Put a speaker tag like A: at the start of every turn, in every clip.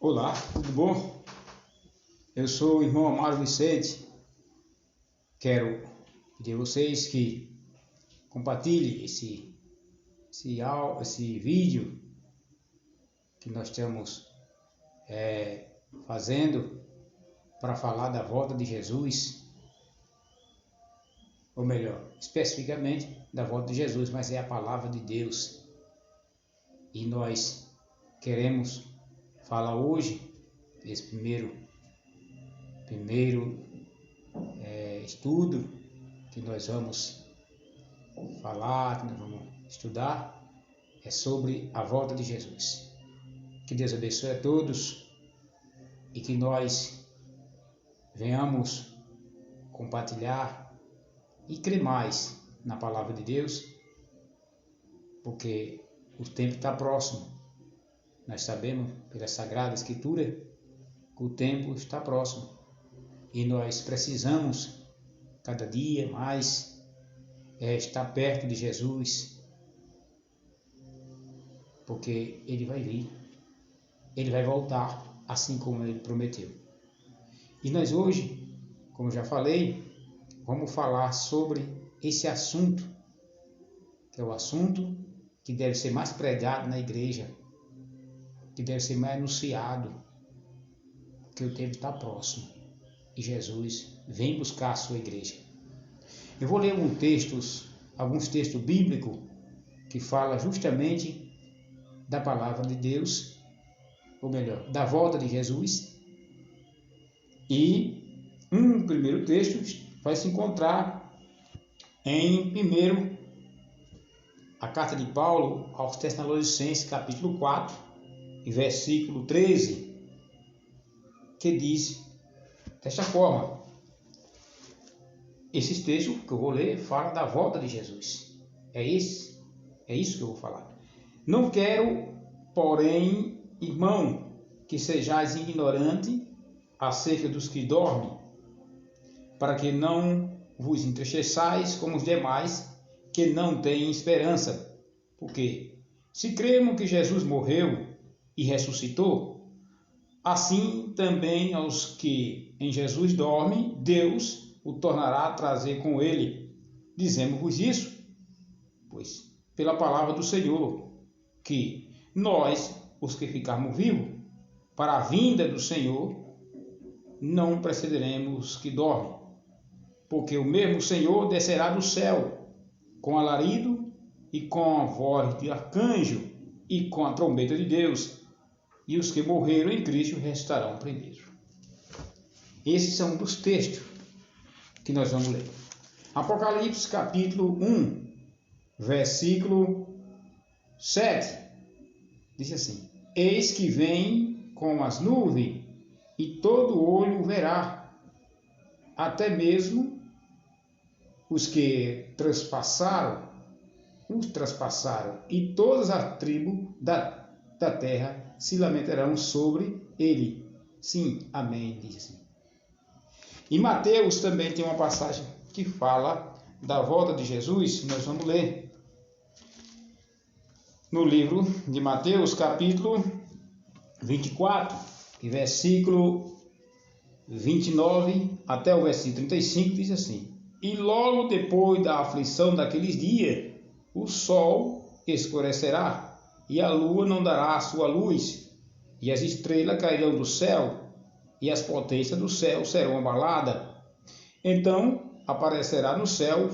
A: Olá, tudo bom? Eu sou o irmão Amaro Vicente. Quero pedir a vocês que compartilhem esse vídeo que nós estamos fazendo para falar da volta de Jesus, ou melhor, especificamente da volta de Jesus, mas é a palavra de Deus. E nós queremos falar hoje, esse primeiro estudo que nós vamos falar, que nós vamos estudar, é sobre a volta de Jesus. Que Deus abençoe a todos e que nós venhamos compartilhar e crer mais na palavra de Deus, porque o tempo está próximo. Nós sabemos pela Sagrada Escritura que o tempo está próximo e nós precisamos cada dia mais estar perto de Jesus, porque Ele vai vir, Ele vai voltar assim como Ele prometeu. E nós hoje, como já falei, vamos falar sobre esse assunto, que é o assunto que deve ser mais pregado na igreja, que deve ser mais anunciado, porque o tempo está próximo e Jesus vem buscar a sua igreja. Eu vou ler alguns textos bíblicos que falam justamente da palavra de Deus, ou melhor, da volta de Jesus. E um primeiro texto vai se encontrar em a carta de Paulo aos Tessalonicenses, capítulo 4, e versículo 13, que diz desta forma. Esses textos que eu vou ler falam da volta de Jesus. É isso que eu vou falar. Não quero, porém, irmão, que sejais ignorante acerca dos que dormem, para que não vos entristeçais como os demais que não têm esperança. Porque se cremos que Jesus morreu e ressuscitou, assim também aos que em Jesus dormem, Deus o tornará a trazer com ele. Dizemos-vos isso, pois, pela palavra do Senhor, que nós, os que ficarmos vivos, para a vinda do Senhor, não precederemos os que dormem. Porque o mesmo Senhor descerá do céu, com alarido e com a voz de arcanjo e com a trombeta de Deus, e os que morreram em Cristo restarão primeiro. Esses são os textos que nós vamos ler. Apocalipse capítulo 1, versículo 7, diz assim: Eis que vem com as nuvens, e todo olho verá, até mesmo os que trespassaram, e todas as tribos da terra se lamentarão sobre ele. Sim, amém, diz assim. Em Mateus também tem uma passagem que fala da volta de Jesus. Nós vamos ler no livro de Mateus, capítulo 24, versículo 29 até o versículo 35, diz assim: E logo depois da aflição daqueles dias, o sol escurecerá, e a lua não dará a sua luz, e as estrelas cairão do céu, e as potências do céu serão abaladas. Então aparecerá no céu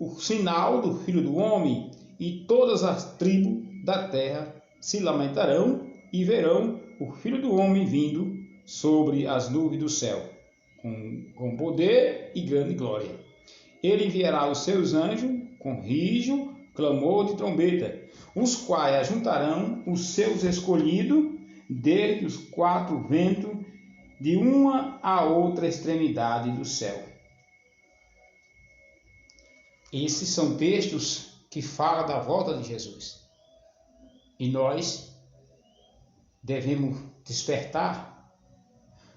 A: o sinal do Filho do Homem, e todas as tribos da terra se lamentarão e verão o Filho do Homem vindo sobre as nuvens do céu, com poder e grande glória. Ele enviará os seus anjos com rijo, clamor de trombeta, os quais ajuntarão os seus escolhidos desde os quatro ventos, de uma a outra extremidade do céu. Esses são textos que falam da volta de Jesus. E nós devemos despertar,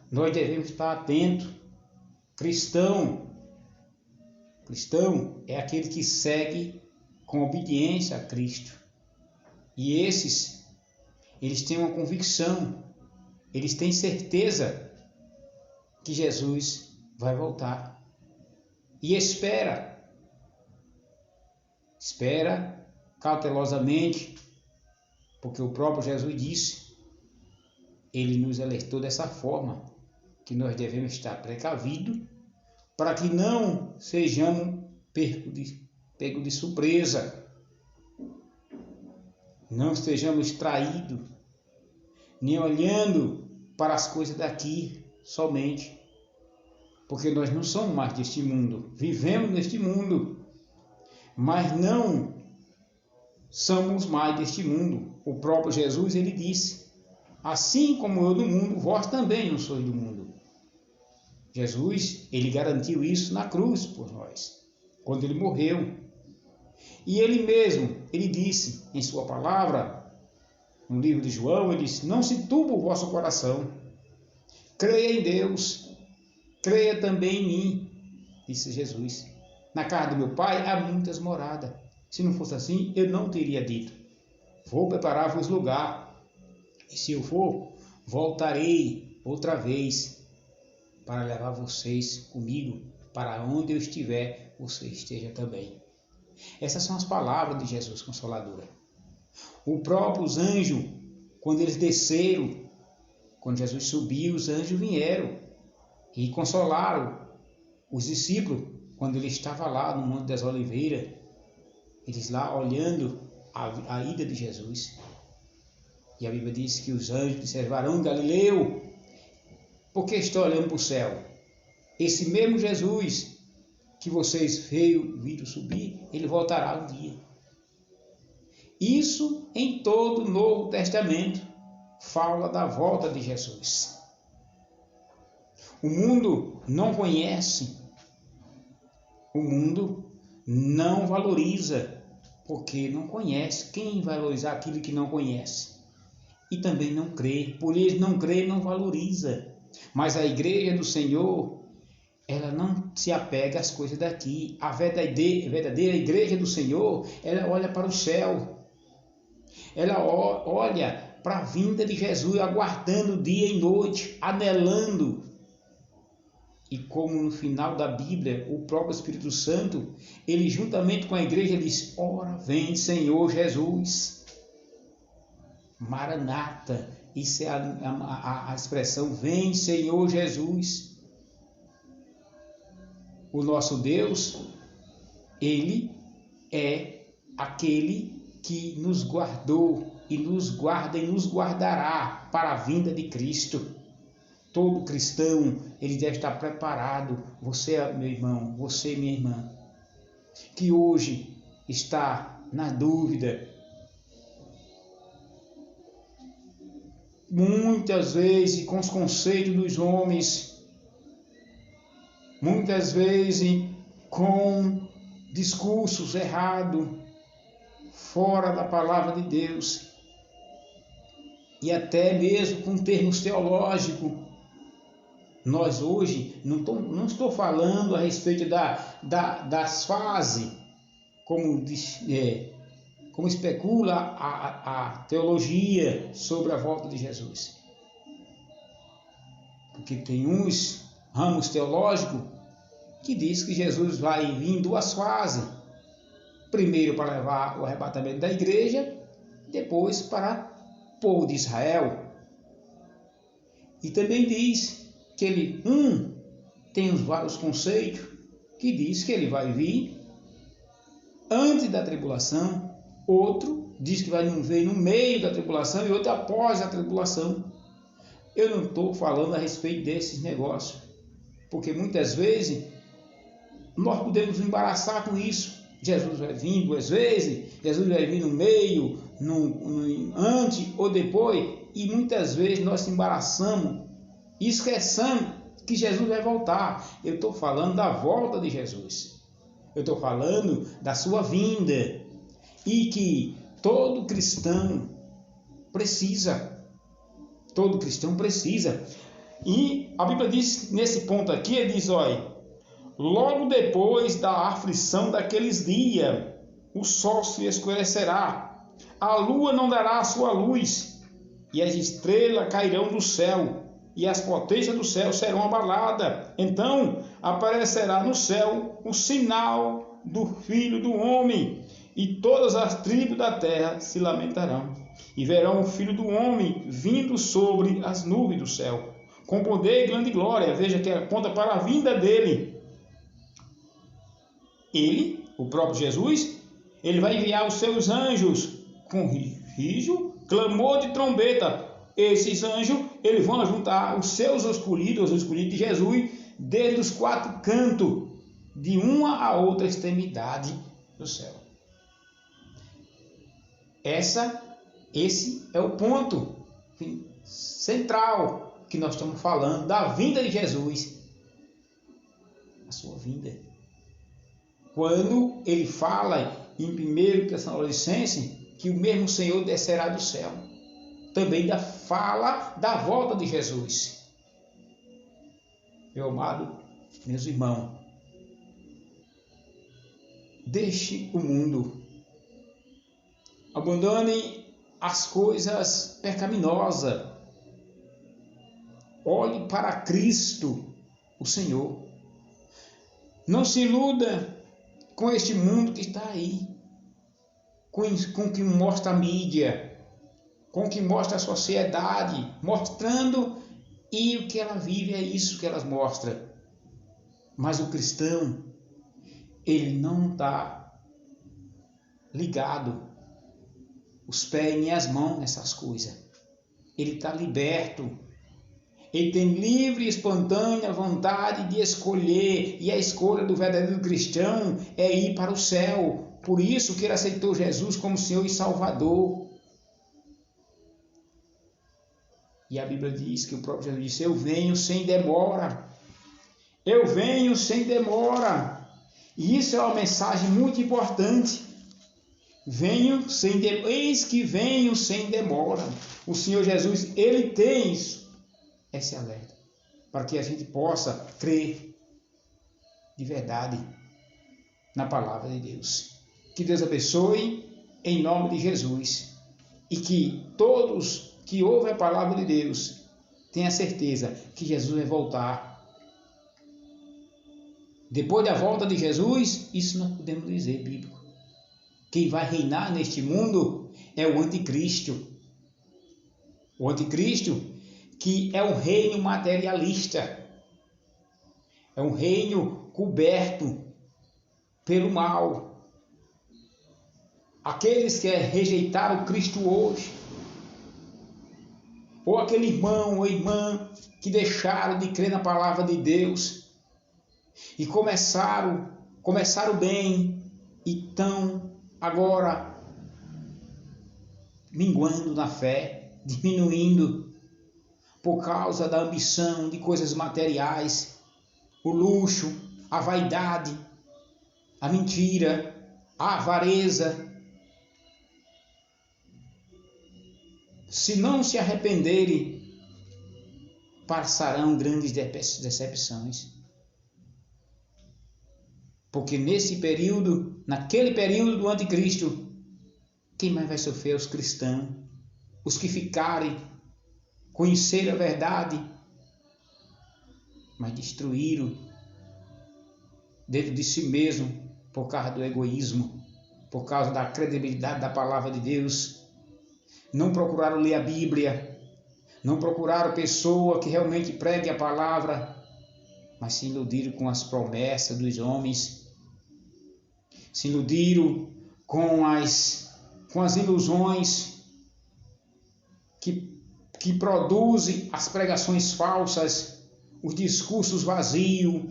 A: nós devemos estar atentos. Cristão é aquele que segue com obediência a Cristo. E eles têm uma convicção eles têm certeza que Jesus vai voltar. E espera cautelosamente, porque o próprio Jesus disse, ele nos alertou dessa forma, que nós devemos estar precavidos para que não sejamos pegos de surpresa, não estejamos traídos, nem olhando para as coisas daqui somente, porque nós não somos mais deste mundo, vivemos neste mundo, mas não somos mais deste mundo. O próprio Jesus, ele disse, assim como eu do mundo, vós também não sois do mundo. Jesus, ele garantiu isso na cruz por nós, quando ele morreu. E ele mesmo, ele disse em sua palavra, no livro de João, ele disse, não se turbe o vosso coração, creia em Deus, creia também em mim, disse Jesus. Na casa do meu pai há muitas moradas. Se não fosse assim, eu não teria dito. Vou preparar-vos lugar. E se eu for, voltarei outra vez para levar vocês comigo, para onde eu estiver, você esteja também. Essas são as palavras de Jesus Consolador. O próprio anjos, quando eles desceram, quando Jesus subiu, os anjos vieram e consolaram os discípulos, quando ele estava lá no Monte das Oliveiras, eles lá olhando a ida de Jesus. E a Bíblia diz que os anjos disseram, varão Galileu, por que estão olhando para o céu? Esse mesmo Jesus que vocês viram subir, ele voltará um dia. Isso em todo o Novo Testamento fala da volta de Jesus. O mundo não conhece, o mundo não valoriza, porque não conhece. Quem valorizar aquilo que não conhece? E também não crê, por isso não crê, não valoriza. Mas a igreja do Senhor, ela não se apega às coisas daqui. A verdadeira igreja do Senhor, ela olha para o céu. Ela olha para a vinda de Jesus, aguardando dia e noite, anelando. E como no final da Bíblia, o próprio Espírito Santo, ele juntamente com a igreja diz, ora vem Senhor Jesus. Maranata, isso é a expressão, vem Senhor Jesus. O nosso Deus, ele é aquele que nos guardou e nos guarda e nos guardará para a vinda de Cristo. Todo cristão, ele deve estar preparado, você, meu irmão, você, minha irmã, que hoje está na dúvida, muitas vezes com os conceitos dos homens, muitas vezes com discursos errados, fora da palavra de Deus, e até mesmo com termos teológicos. Nós hoje, não estou falando a respeito das fases, como especula a teologia sobre a volta de Jesus. Porque tem uns ramos teológicos que diz que Jesus vai vir em duas fases. Primeiro para levar o arrebatamento da igreja, depois para o povo de Israel. E também diz que ele, tem os vários conceitos, que diz que ele vai vir antes da tribulação, outro diz que vai vir no meio da tribulação e outro após a tribulação. Eu não estou falando a respeito desses negócios, porque muitas vezes nós podemos nos embaraçar com isso. Jesus vai vir duas vezes, Jesus vai vir no meio, antes ou depois, e muitas vezes nós se embaraçamos e esquecendo que Jesus vai voltar. Eu estou falando da volta de Jesus. Eu estou falando da sua vinda. E que todo cristão precisa. Todo cristão precisa. E a Bíblia diz, nesse ponto aqui, ele diz, olha, logo depois da aflição daqueles dias, o sol se escurecerá, a lua não dará a sua luz, e as estrelas cairão do céu, e as potências do céu serão abaladas. Então aparecerá no céu o sinal do Filho do Homem, e todas as tribos da terra se lamentarão, e verão o Filho do Homem vindo sobre as nuvens do céu, com poder e grande glória. Veja que aponta para a vinda dele. Ele, o próprio Jesus, ele vai enviar os seus anjos com rijo, clamor de trombeta. Esses anjos, eles vão juntar os seus escolhidos, os escolhidos de Jesus, desde os quatro cantos, de uma a outra extremidade do céu. Esse é o ponto central que nós estamos falando, da vinda de Jesus. A sua vinda. Quando ele fala em 1 Tessalonicenses que o mesmo Senhor descerá do céu, também fala da volta de Jesus. Meu amado, meus irmãos, deixe o mundo, abandone as coisas pecaminosas, olhe para Cristo, o Senhor. Não se iluda com este mundo que está aí, com o que mostra a mídia, com o que mostra a sociedade, mostrando, e o que ela vive é isso que elas mostram. Mas o cristão, ele não está ligado, os pés e as mãos nessas coisas. Ele está liberto. Ele tem livre e espontânea vontade de escolher, e a escolha do verdadeiro cristão é ir para o céu. Por isso que ele aceitou Jesus como Senhor e Salvador. E a Bíblia diz que o próprio Jesus disse: eu venho sem demora. Eu venho sem demora. E isso é uma mensagem muito importante. Eis que venho sem demora. O Senhor Jesus, ele tem isso, esse alerta, para que a gente possa crer de verdade na palavra de Deus. Que Deus abençoe em nome de Jesus, e que todos que ouvem a palavra de Deus tenham certeza que Jesus vai voltar. Depois da volta de Jesus, isso nós podemos dizer, bíblico. Quem vai reinar neste mundo é o anticristo. O anticristo, que é um reino materialista. É um reino coberto pelo mal. Aqueles que rejeitaram Cristo hoje, ou aquele irmão ou irmã que deixaram de crer na palavra de Deus e começaram bem e estão agora minguando na fé, diminuindo por causa da ambição de coisas materiais, o luxo, a vaidade, a mentira, a avareza. Se não se arrependerem, passarão grandes decepções. Porque naquele período do anticristo, quem mais vai sofrer? Os cristãos, os que ficarem, conheceram a verdade, mas destruíram dentro de si mesmo por causa do egoísmo, por causa da credibilidade da palavra de Deus. Não procuraram ler a Bíblia, não procuraram pessoa que realmente pregue a palavra, mas se iludiram com as promessas dos homens, se iludiram com as ilusões que produzem as pregações falsas, os discursos vazios.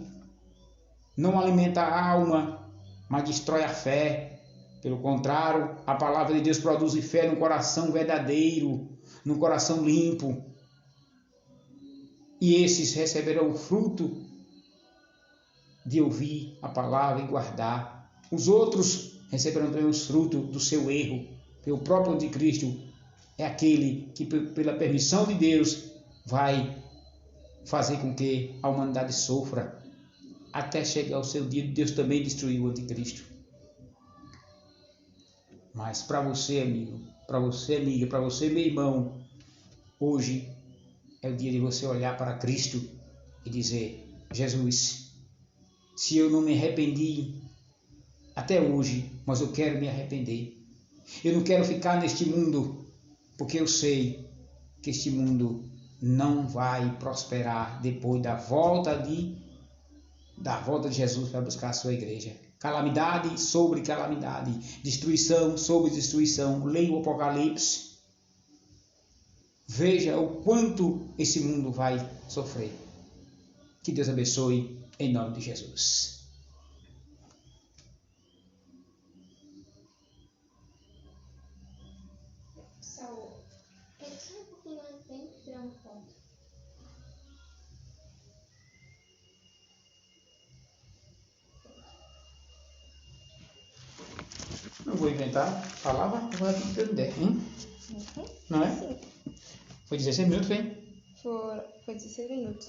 A: Não alimenta a alma, mas destrói a fé. Pelo contrário, a palavra de Deus produz fé no coração verdadeiro, no coração limpo. E esses receberão o fruto de ouvir a palavra e guardar. Os outros receberão também os frutos do seu erro. Porque o próprio anticristo é aquele que, pela permissão de Deus, vai fazer com que a humanidade sofra, até chegar o seu dia de Deus também destruir o anticristo. Mas para você, amigo, para você, amiga, para você, meu irmão, Hoje é o dia de você olhar para Cristo e dizer: Jesus, se eu não me arrependi até hoje, mas eu quero me arrepender. Eu não quero ficar neste mundo, porque eu sei que este mundo não vai prosperar depois da volta de Jesus para buscar a sua igreja. Calamidade sobre calamidade, destruição sobre destruição. Leia o Apocalipse. Veja o quanto esse mundo vai sofrer. Que Deus abençoe em nome de Jesus.
B: Saul, sai um pouquinho mais bem, tirar uma foto.
A: Não vou inventar palavra, agora tem que ter ideia, hein? Não é?
B: Sim.
A: Foi 16 minutos, hein?
B: Foi 16 minutos.